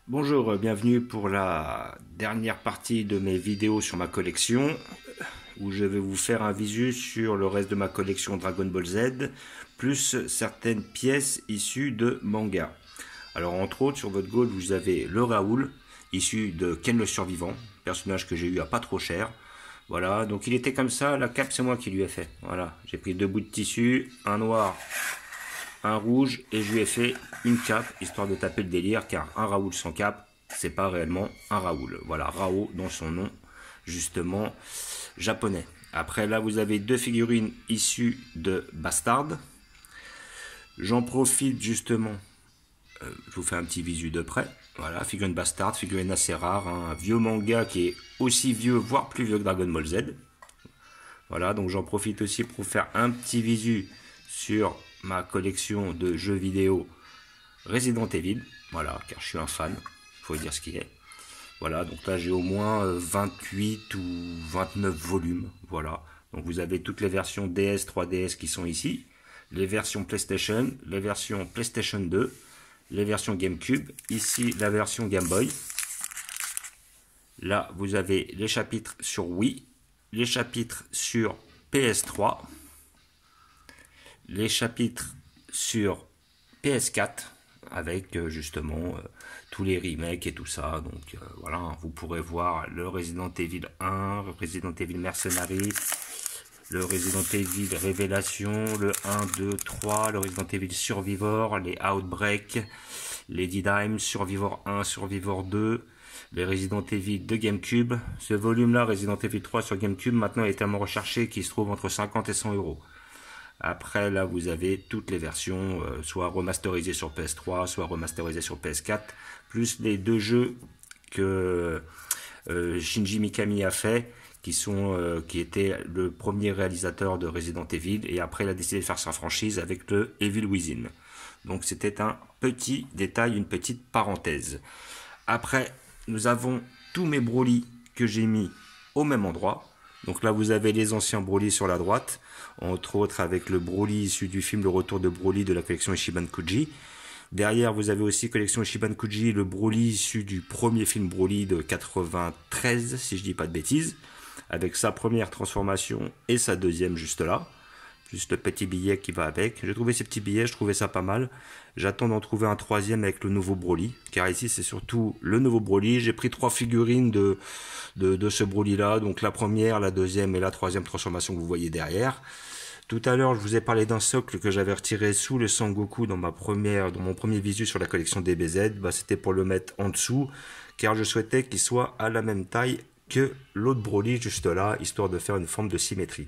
Bonjour, bienvenue pour la dernière partie de mes vidéos sur ma collection, où je vais vous faire un visu sur le reste de ma collection Dragon Ball Z, plus certaines pièces issues de manga. Alors entre autres, sur votre goal, vous avez le Raoul, issu de Ken le Survivant, personnage que j'ai eu à pas trop cher. Voilà, donc il était comme ça, la cape c'est moi qui lui ai fait. Voilà, j'ai pris deux bouts de tissu, un noir, un rouge, et je lui ai fait une cape, histoire de taper le délire, car un Raoul sans cape, c'est pas réellement un Raoul. Voilà, Rao dans son nom, justement, japonais. Après là, vous avez deux figurines issues de Bastard. J'en profite justement, je vous fais un petit visu de près. Voilà, figurine Bastard, figurine assez rare, hein, un vieux manga qui est aussi vieux, voire plus vieux que Dragon Ball Z. Voilà, donc j'en profite aussi pour faire un petit visu sur ma collection de jeux vidéo Resident Evil. Voilà, car je suis un fan, faut dire ce qui est. Voilà, donc là j'ai au moins 28 ou 29 volumes. Voilà, donc vous avez toutes les versions DS, 3DS qui sont ici, les versions PlayStation, les versions PlayStation 2, les versions GameCube, ici la version Game Boy. Là vous avez les chapitres sur Wii, les chapitres sur PS3, les chapitres sur PS4 avec justement tous les remakes et tout ça. Donc voilà, vous pourrez voir le Resident Evil 1, le Resident Evil Mercenary, le Resident Evil Révélation, le 1, 2, 3, le Resident Evil Survivor, les Outbreak, les D-Dime, Survivor 1, Survivor 2, les Resident Evil de GameCube. Ce volume-là, Resident Evil 3 sur GameCube, maintenant est tellement recherché qu'il se trouve entre 50 et 100 euros. Après, là, vous avez toutes les versions, soit remasterisées sur PS3, soit remasterisées sur PS4, plus les deux jeux que Shinji Mikami a fait, qui était le premier réalisateur de Resident Evil, et après, il a décidé de faire sa franchise avec le Evil Within. Donc, c'était un petit détail, une petite parenthèse. Après, nous avons tous mes Broly que j'ai mis au même endroit. Donc là, vous avez les anciens Broly sur la droite, entre autres avec le Broly issu du film Le Retour de Broly de la collection Ishiban Kuji. Derrière, vous avez aussi collection Ishiban Kuji, le Broly issu du premier film Broly de 93, si je dis pas de bêtises, avec sa première transformation et sa deuxième juste là, plus le petit billet qui va avec. J'ai trouvé ces petits billets, je trouvais ça pas mal. J'attends d'en trouver un troisième avec le nouveau Broly, car ici c'est surtout le nouveau Broly. J'ai pris 3 figurines de ce Broly là, donc la première, la deuxième et la troisième transformation que vous voyez derrière. Tout à l'heure, je vous ai parlé d'un socle que j'avais retiré sous le Sangoku dans mon premier visu sur la collection DBZ. C'était pour le mettre en dessous, car je souhaitais qu'il soit à la même taille que l'autre Broly juste là, histoire de faire une forme de symétrie.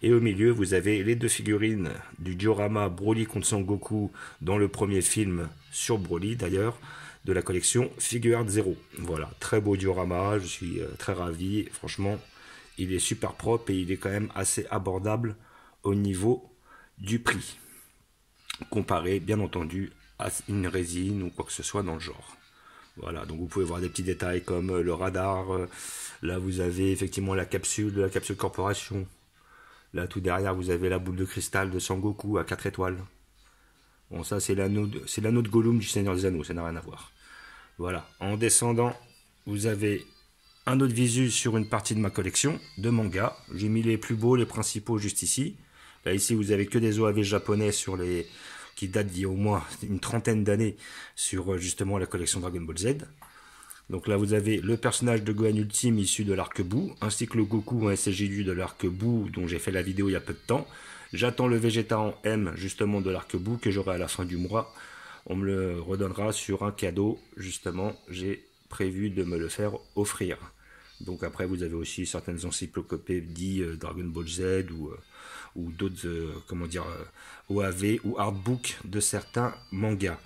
Et au milieu, vous avez les deux figurines du diorama Broly contre Son Goku dans le premier film sur Broly d'ailleurs, de la collection Figuart Zero. Voilà, très beau diorama, je suis très ravi. Franchement, il est super propre et il est quand même assez abordable au niveau du prix, comparé bien entendu à une résine ou quoi que ce soit dans le genre. Voilà, donc vous pouvez voir des petits détails comme le radar. Là, vous avez effectivement la capsule de la capsule corporation. Là, tout derrière, vous avez la boule de cristal de Sangoku à 4 étoiles. Bon, ça, c'est l'anneau de Gollum du Seigneur des Anneaux, ça n'a rien à voir. Voilà, en descendant, vous avez un autre visu sur une partie de ma collection de mangas. J'ai mis les plus beaux, les principaux juste ici. Là, ici, vous avez que des OAV japonais qui datent d'il y a au moins une trentaine d'années sur justement la collection Dragon Ball Z. Donc là, vous avez le personnage de Gohan Ultime issu de l'arc Buu, ainsi que le Goku en SSJU de l'arc Buu, dont j'ai fait la vidéo il y a peu de temps. J'attends le Vegeta en M, justement, de l'arc Buu, que j'aurai à la fin du mois. On me le redonnera sur un cadeau, justement, j'ai prévu de me le faire offrir. Donc après, vous avez aussi certaines encyclopédies Dragon Ball Z ou d'autres, OAV ou artbook de certains mangas.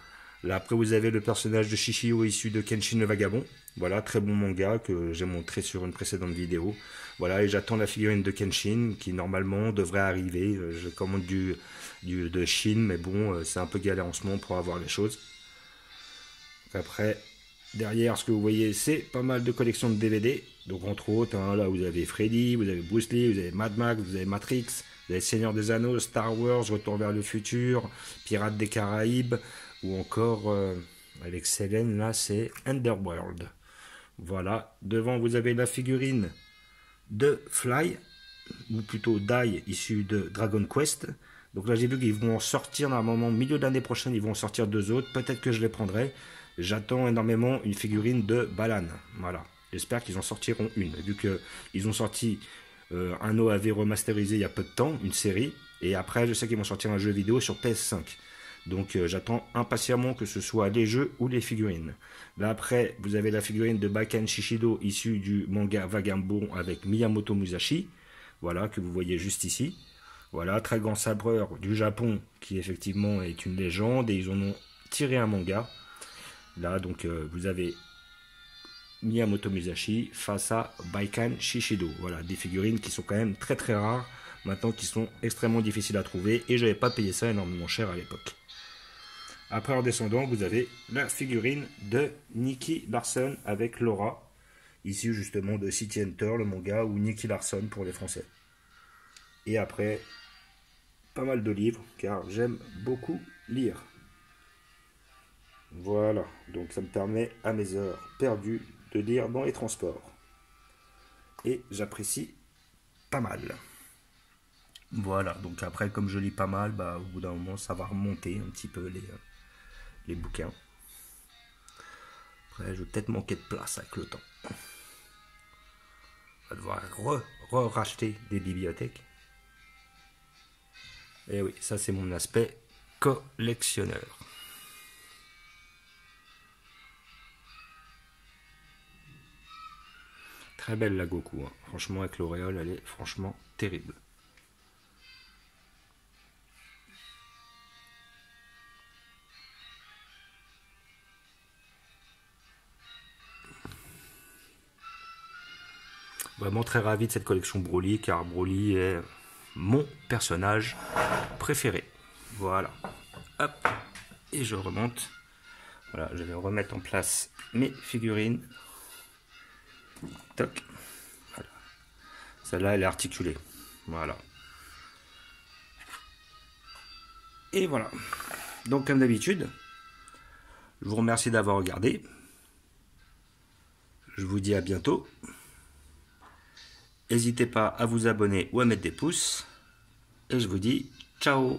Là, après, vous avez le personnage de Shishio issu de Kenshin le Vagabond. Voilà, très bon manga que j'ai montré sur une précédente vidéo. Voilà, et j'attends la figurine de Kenshin qui, normalement, devrait arriver. Je commande de Chine, mais bon, c'est un peu galère en ce moment pour avoir les choses. Après, derrière, ce que vous voyez, c'est pas mal de collections de DVD. Donc, entre autres, hein, là, vous avez Freddy, vous avez Bruce Lee, vous avez Mad Max, vous avez Matrix, vous avez Seigneur des Anneaux, Star Wars, Retour vers le futur, Pirates des Caraïbes, ou encore Avec Selene, là, c'est Underworld. Voilà. Devant, vous avez la figurine de Fly, ou plutôt Dai, issu de Dragon Quest. Donc là, j'ai vu qu'ils vont en sortir normalement, milieu d'année prochaine, ils vont en sortir 2 autres. Peut-être que je les prendrai. J'attends énormément une figurine de Balan. Voilà. J'espère qu'ils en sortiront une. Vu qu'ils ont sorti un OAV remasterisé il y a peu de temps, une série. Et après, je sais qu'ils vont sortir un jeu vidéo sur PS5. Donc j'attends impatiemment que ce soit les jeux ou les figurines. Là après, vous avez la figurine de Bakan Shishido issue du manga Vagabond avec Miyamoto Musashi. Voilà, que vous voyez juste ici. Voilà, très grand sabreur du Japon qui effectivement est une légende et ils en ont tiré un manga. Là donc vous avez Miyamoto Musashi face à Bakan Shishido. Voilà, des figurines qui sont quand même très très rares maintenant, qui sont extrêmement difficiles à trouver et je n'avais pas payé ça énormément cher à l'époque. Après, en descendant, vous avez la figurine de Nicky Larson avec Laura, issue justement de City Hunter, le manga, ou Nicky Larson pour les Français. Et après, pas mal de livres, car j'aime beaucoup lire. Voilà, donc ça me permet à mes heures perdues de lire dans les transports. Et j'apprécie pas mal. Voilà, donc après, comme je lis pas mal, au bout d'un moment, ça va remonter un petit peu les bouquins. Après, je vais peut-être manquer de place avec le temps. On va devoir racheter des bibliothèques. Et oui, ça c'est mon aspect collectionneur. Très belle la Goku, hein. Franchement avec l'auréole, elle est franchement terrible. Vraiment très ravi de cette collection Broly, car Broly est mon personnage préféré. Voilà. Hop. Et je remonte. Voilà, je vais remettre en place mes figurines. Toc. Voilà. Celle-là, elle est articulée. Voilà. Et voilà. Donc, comme d'habitude, je vous remercie d'avoir regardé. Je vous dis à bientôt. N'hésitez pas à vous abonner ou à mettre des pouces. Et je vous dis ciao.